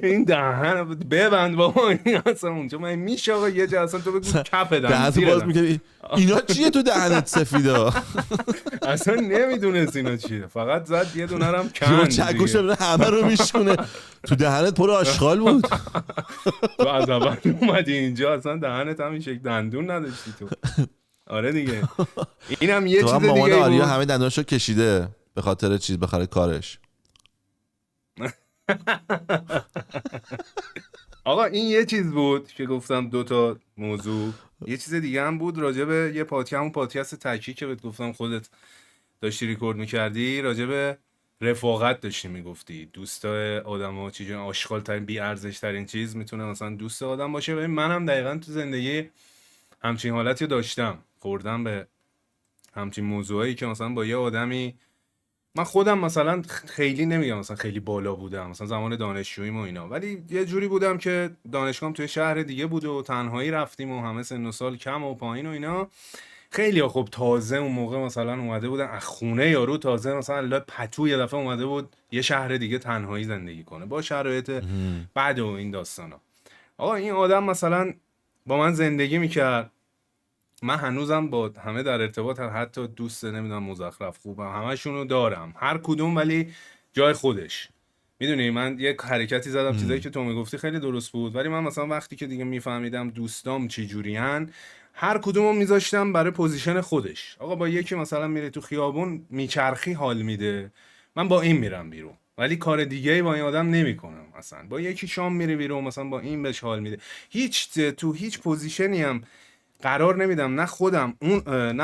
این دهن ببند بابا این اصلا اونجا من میشه آقا یه جا اصلا تو بگو کپ دهنتو باز میکنی اینا چیه تو دهنت سفیدا؟ اصلا نمیدونست اینا چیه، فقط زد یه دونه هم کند چکش همه رو میشونه تو دهنت پر آشغال بود. تو از اول اومدی اینجا اصلا دهنت همین شکل دندون نداشتی تو. آره دیگه اینم یه چیز دیگه مامان آریا بود. همه دندوناشو کشیده به خاطر چیز، به خاطر کارش. آقا این یه چیز بود که گفتم 2 تا موضوع. یه چیز دیگه هم بود راجع به یه پادکست تکی که بهت گفتم خودت داشتی ریکورد میکردی، راجع به رفاقت داشتی میگفتی، دوستا آدما چیزی آشغال ترین بی ارزش ترین چیز میتونه مثلا دوست آدم باشه. ببین منم دقیقاً تو زندگی همچین حالتی داشتم، خوردم به همچین موضوعایی که مثلا با یه آدمی، من خودم مثلا خیلی نمیگم مثلا خیلی بالا بودم مثلا زمان دانشجوییم و اینا، ولی یه جوری بودم که دانشگاهم توی شهر دیگه بود و تنهایی رفتیم و همه سن و سال کم و پایین و اینا. خیلی خب تازه اون موقع مثلا اومده بودن از خونه یارو، تازه مثلا الله پتو یه دفعه اومده بود یه شهر دیگه تنهایی زندگی کنه با شرایط بد و این داستانا. آقا این آدم مثلا با من زندگی میکرد، من هنوزم با همه در ارتباط، حتی دوست نمیدونم مزخرف خوبم همشونو دارم هر کدوم، ولی جای خودش. میدونی من یک حرکتی زدم چیزایی که تو میگفتی خیلی درست بود، ولی من مثلا وقتی که دیگه میفهمیدم دوستام چی جورین، هر کدومو میذاشتم برای پوزیشن خودش. آقا با یکی مثلا میره تو خیابون میچرخی حال میده، من با این میرم بیرون ولی کار دیگه ای با این آدم نمیکنم. مثلا با یکی شام میره بیرون مثلا با این بهش حال میده، تو هیچ پوزیشنی هم قرار نمیدم، نه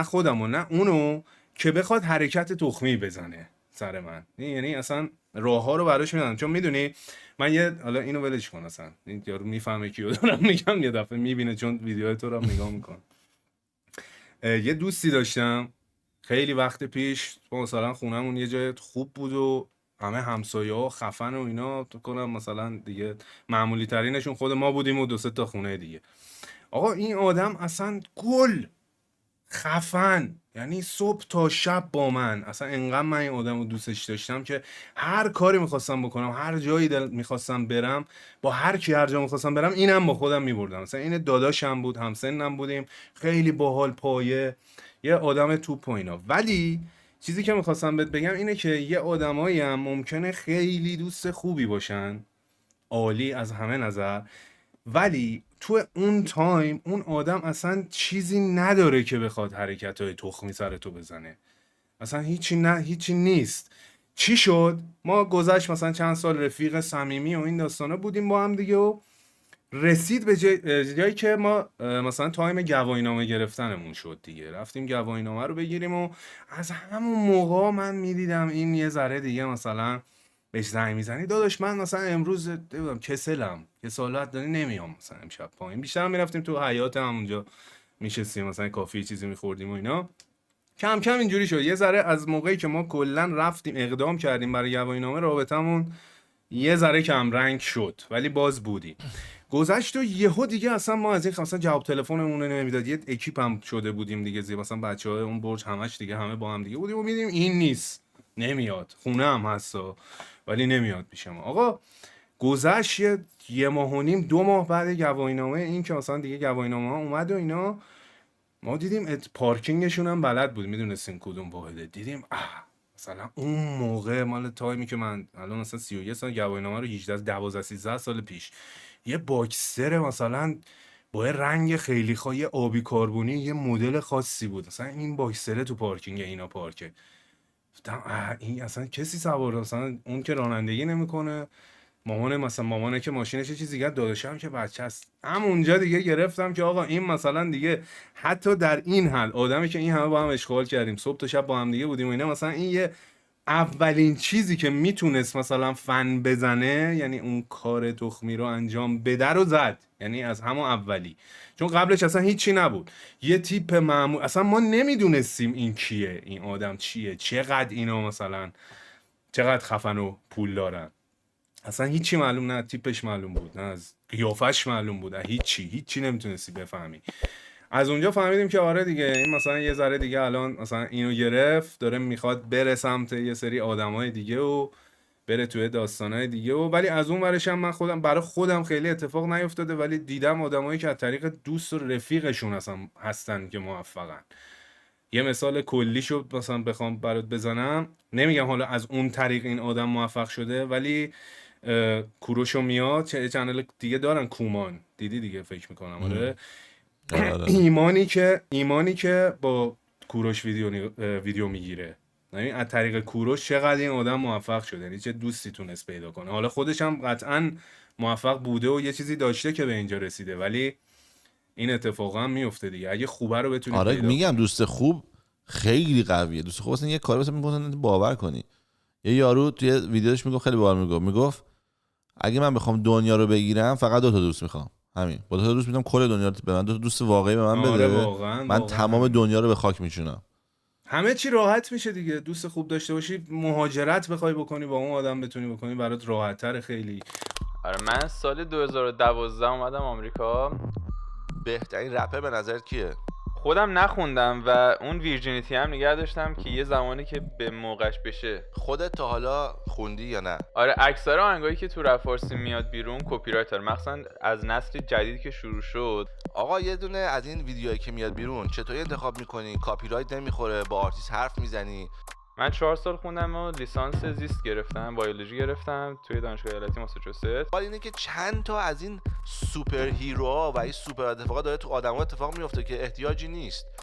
خودم و نه اونو که بخواد حرکت تخمی بزنه سر من. یعنی اصلا راه ها رو براش میدم، چون میدونی من حالا اینو ولش کن، اصلا این یارو میفهمه کیو دارم میگم، یه دفعه میبینه چون ویدیوهای تو رو هم نگاه میکن. یه دوستی داشتم خیلی وقت پیش، مثلا خونمون یه جای خوب بود و همه همسایه‌ها خفن و اینا، تو کنم مثلا دیگه معمولی ترینشون خود ما بودیم و 2-3 تا خونه دیگه. آقا این آدم اصلا گل خفن، یعنی صبح تا شب با من، اصلا انقدر من این آدم رو دوستش داشتم که هر کاری میخواستم بکنم، هر جایی میخواستم برم، با هر کی هر جا میخواستم برم اینم با خودم میبردم. مثلا این داداشم بود، همسنم بودیم، خیلی باحال پایه، یه آدم توپ و اینا. ولی چیزی که میخواستم بهت بگم اینه که یه آدمایی هم ممکنه خیلی دوست خوبی باشن، عالی از همه نظر، ولی تو اون تایم اون آدم اصلا چیزی نداره که بخواد حرکت‌های تخمی سر تو بزنه، اصلا هیچی نیست. چی شد؟ ما گذشت مثلا چند سال رفیق صمیمی و این داستانا بودیم با هم دیگه و رسید به جایی که ما مثلا تایم گواهینامه گرفتنمون شد دیگه، رفتیم گواهینامه رو بگیریم و از همون موقع من میدیدم این یه ذره دیگه مثلا بهش زنگ میزنی داداش من مثلا امروز نمیدونم کسلم، کسالت داری نمیام مثلا امشب پایین، بیشتر میرفتیم تو حیاط همونجا میشستیم مثلا کافی چیزی میخوردیم و اینا. کم کم اینجوری شد یه ذره از موقعی که ما کلا رفتیم اقدام کردیم برای گواهینامه، رابطمون یه ذره کم رنگ شد ولی باز بودیم. گذشت و یهو دیگه اصلا ما از این مثلا جواب تلفنمون رو نمیداد، یه اکیپ هم شده بودیم دیگه، مثلا بچهای اون برج همش دیگه همه با هم دیگه بودیم و میدیم این نیست، نمیاد، خونه هم هستا ولی نمیاد پیش ما. آقا گذشت یه ماه و نیم 2 ماه بعد گواهینامه این که مثلا دیگه گواهینامه ها اومد و اینا، ما دیدیم پارکینگشون هم بلد بود، میدونستیم کدوم واحده، دیدیم مثلا اون موقع مال تایمی که من الان مثلا 31 سال گواهینامه رو 18 12 13 سال پیش، یه باکسر مثلا با یه رنگ خیلی یه آبی کاربونی یه مدل خاصی بود، مثلا این باکسره تو پارکینگ اینا پارکه، گفتم این اصلا کسی سوار، مثلا اون که رانندگی نمیکنه، مامانه که ماشینش چیزی دیگه، داداشم که بچه است. همونجا دیگه گرفتم که آقا این مثلا دیگه حتی در این حد آدمی که این همه با هم اشغال کردیم، صبح تا شب با هم دیگه بودیم و اینا، مثلا این یه اولین چیزی که میتونست مثلا فن بزنه، یعنی اون کار تخمی رو انجام بده رو زد، یعنی از همون اولی، چون قبلش اصلا هیچی نبود، یه تیپ معمول، اصلا ما نمیدونستیم این کیه، این آدم چیه، چقدر اینو مثلا چقدر خفن و پول دارن. اصلا هیچی معلوم، نه تیپش معلوم بود، نه از قیافش معلوم بود، هیچی نمیتونستی بفهمی. از اونجا فهمیدیم که آره دیگه این مثلا یه ذره دیگه الان مثلا اینو گرفت داره میخواد بره سمت یه سری آدمای دیگه و بره توی داستانای دیگه ولی از اون ورش هم من خودم برای خودم خیلی اتفاق نیفتاده، ولی دیدم آدمایی که از طریق دوست و رفیقشون اصلا هستن که موفقن. یه مثال کلیشو مثلا بخوام برات بزنم، نمیگم حالا از اون طریق این آدم موفق شده، ولی کوروش و میاد چنل دیگه دارن، کومان دیدی دیگه فکر میکنم آره. ایمانی که با کوروش ویدیو میگیره، یعنی از طریق کوروش چقدر این آدم موفق شده، یعنی چه دوستی تونست پیدا کنه. حالا خودش هم قطعا موفق بوده و یه چیزی داشته که به اینجا رسیده، ولی این اتفاقا هم میفته دیگه اگه خوبه رو بتونی آره پیدا میگم کنی. دوست خوب خیلی قویه. دوست خوب اصلا یه کاری مثلا میگفتن باور کنی. یه یارو توی ویدیوش میگفت خیلی باحال میگفت اگه من بخوام دنیا رو بگیرم فقط 2 تا دوست میخوام، همین با 2 تا دوست میدم کل دنیا رو به من، 2 تا دوست واقعی به من بده. آره واقعا تمام دنیا رو به خاک میشونم. همه چی راحت میشه دیگه. دوست خوب داشته باشی، مهاجرت بخوای بکنی با اون آدم بتونی بکنی، برات راحت تر خیلی. آره من سال 2012 اومدم آمریکا. بهترین رپر به نظرت کیه؟ خودم نخوندم و اون ویرجینیتی هم نگه داشتم که یه زمانی که به موقعش بشه. خودت تا حالا خوندی یا نه؟ آره اکثر آهنگایی که تو رپ فارسی میاد بیرون کپی رایتر، مخصوصا از نسل جدید که شروع شد. آقا یه دونه از این ویدیوهایی که میاد بیرون چطوری انتخاب میکنی؟ کپی رایت نمیخوره؟ با آرتیست حرف میزنی؟ من 4 سال خوندم و لیسانس زیست گرفتم، بیولوژی گرفتم توی دانشگاه ایالتی ماساچوست. ولی اینه که چند تا از این سوپر هیروها و این سوپر اتفاقا داره تو آدم‌ها اتفاق میفته که احتیاجی نیست.